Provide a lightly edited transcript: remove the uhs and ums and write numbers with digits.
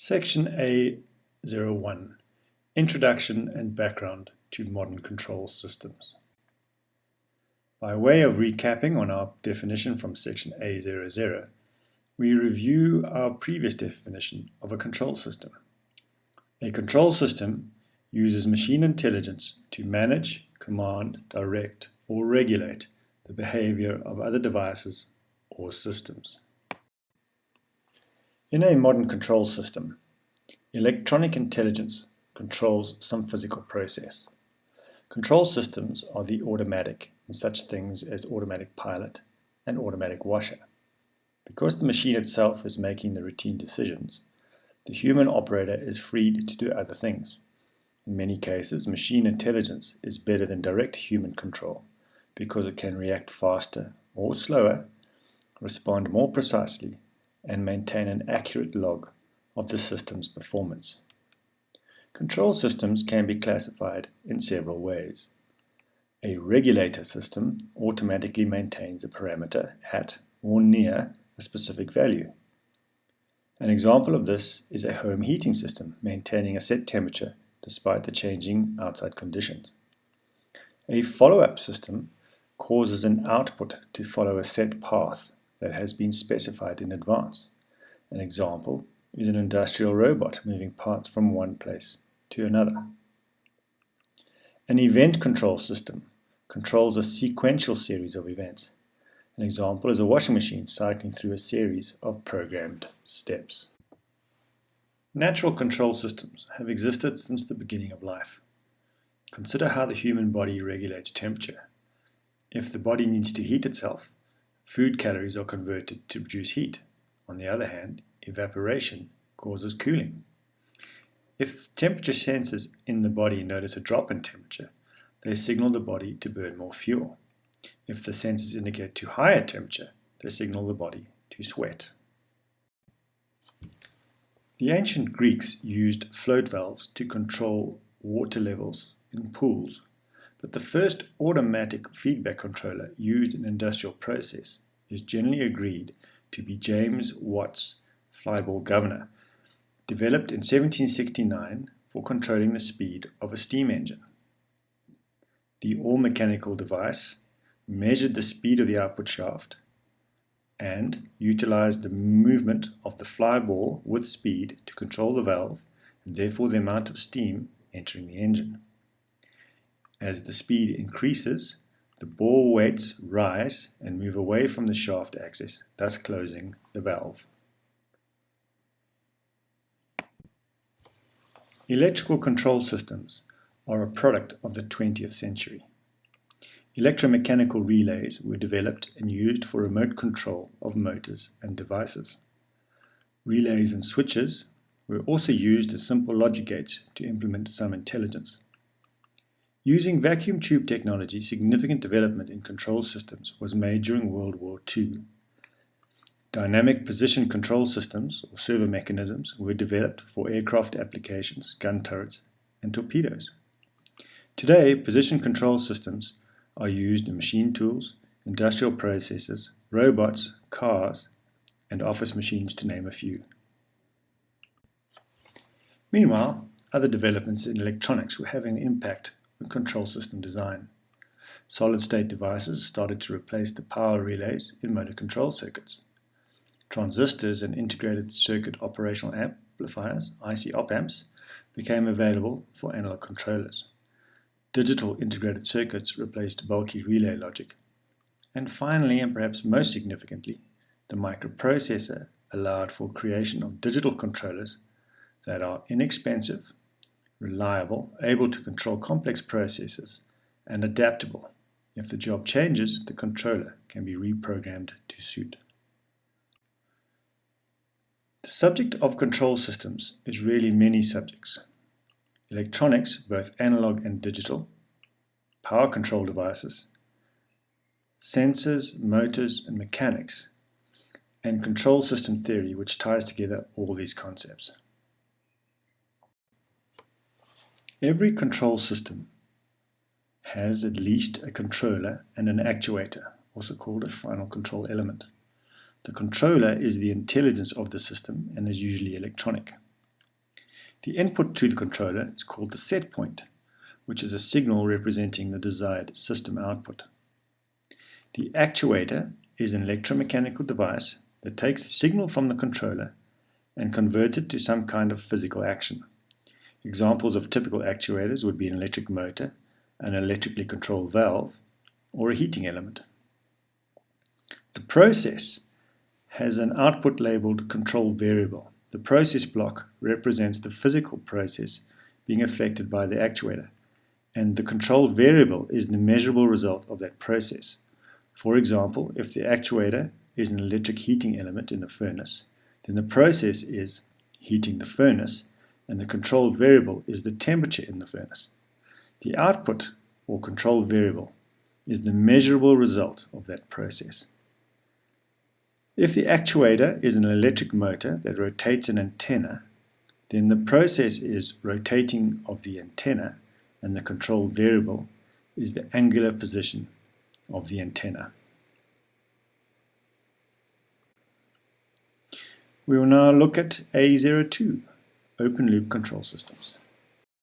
Section A01 Introduction and Background to Modern Control Systems. By way of recapping on our definition from Section A00, we review our previous definition of a control system. A control system uses machine intelligence to manage, command, direct, or regulate the behavior of other devices or systems. In a modern control system, electronic intelligence controls some physical process. Control systems are the automatic in such things as automatic pilot and automatic washer. Because the machine itself is making the routine decisions, the human operator is freed to do other things. In many cases, machine intelligence is better than direct human control because it can react faster or slower, respond more precisely, and maintain an accurate log of the system's performance. Control systems can be classified in several ways. A regulator system automatically maintains a parameter at or near a specific value. An example of this is a home heating system maintaining a set temperature despite the changing outside conditions. A follow-up system causes an output to follow a set path that has been specified in advance. An example is an industrial robot moving parts from one place to another. An event control system controls a sequential series of events. An example is a washing machine cycling through a series of programmed steps. Natural control systems have existed since the beginning of life. Consider how the human body regulates temperature. If the body needs to heat itself, food calories are converted to produce heat. On the other hand, evaporation causes cooling. If temperature sensors in the body notice a drop in temperature, they signal the body to burn more fuel. If the sensors indicate too high a temperature, they signal the body to sweat. The ancient Greeks used float valves to control water levels in pools, but the first automatic feedback controller used in industrial process is generally agreed to be James Watt's flyball governor, developed in 1769 for controlling the speed of a steam engine. The all-mechanical device measured the speed of the output shaft and utilized the movement of the flyball with speed to control the valve and therefore the amount of steam entering the engine. As the speed increases, the ball weights rise and move away from the shaft axis, thus closing the valve. Electrical control systems are a product of the 20th century. Electromechanical relays were developed and used for remote control of motors and devices. Relays and switches were also used as simple logic gates to implement some intelligence. Using vacuum tube technology, significant development in control systems was made during World War II. Dynamic position control systems, or servo mechanisms, were developed for aircraft applications, gun turrets, and torpedoes. Today, position control systems are used in machine tools, industrial processes, robots, cars, and office machines, to name a few. Meanwhile, other developments in electronics were having an impact on control system design. Solid-state devices started to replace the power relays in motor control circuits. Transistors and integrated circuit operational amplifiers, IC op-amps, became available for analog controllers. Digital integrated circuits replaced bulky relay logic. And finally, and perhaps most significantly, the microprocessor allowed for creation of digital controllers that are inexpensive, reliable, able to control complex processes, and adaptable. If the job changes, the controller can be reprogrammed to suit. The subject of control systems is really many subjects. Electronics, both analog and digital, power control devices, sensors, motors, and mechanics, and control system theory, which ties together all these concepts. Every control system has at least a controller and an actuator, also called a final control element. The controller is the intelligence of the system and is usually electronic. The input to the controller is called the set point, which is a signal representing the desired system output. The actuator is an electromechanical device that takes the signal from the controller and converts it to some kind of physical action. Examples of typical actuators would be an electric motor, an electrically controlled valve, or a heating element. The process has an output labeled control variable. The process block represents the physical process being affected by the actuator, and the control variable is the measurable result of that process. For example, if the actuator is an electric heating element in a furnace, then the process is heating the furnace, and the control variable is the temperature in the furnace. The output, or control variable, is the measurable result of that process. If the actuator is an electric motor that rotates an antenna, then the process is rotating of the antenna, and the control variable is the angular position of the antenna. We will now look at A02, open loop control systems.